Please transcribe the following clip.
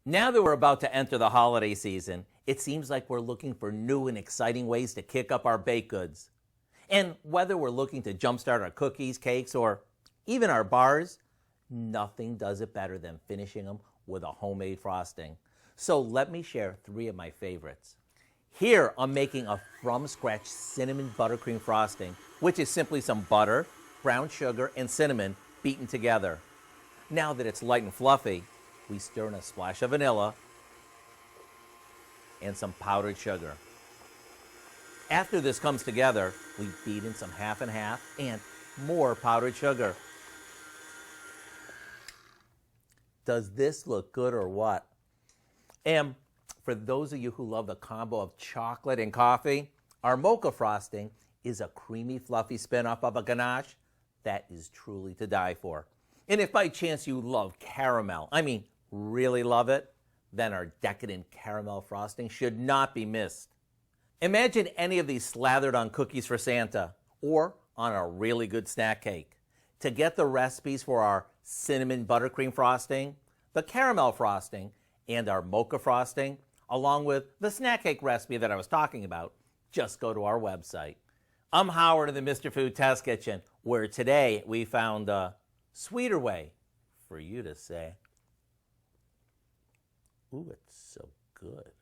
Now that we're about to enter the holiday season, it seems like we're looking for new and exciting ways to kick up our baked goods. And whether we're looking to jumpstart our cookies, cakes, or even our bars, nothing does it better than finishing them with a homemade frosting. So let me share 3 of my favorites. Here I'm making a from-scratch cinnamon buttercream frosting, which is simply some butter, brown sugar, and cinnamon beaten together. Now that it's light and fluffy, we stir in a splash of vanilla and some powdered sugar. After this comes together, we beat in some half and half and more powdered sugar. Does this look good or what? And for those of you who love the combo of chocolate and coffee, our mocha frosting is a creamy, fluffy spin-off of a ganache that is truly to die for. And if by chance you love caramel, really love it, then our decadent caramel frosting should not be missed. Imagine any of these slathered on cookies for Santa or on a really good snack cake. To get the recipes for our cinnamon buttercream frosting, the caramel frosting, and our mocha frosting, along with the snack cake recipe that I was talking about, just go to our website. I'm Howard of the Mr. Food Test Kitchen, where today we found a sweeter way for you to say, ooh, it's so good.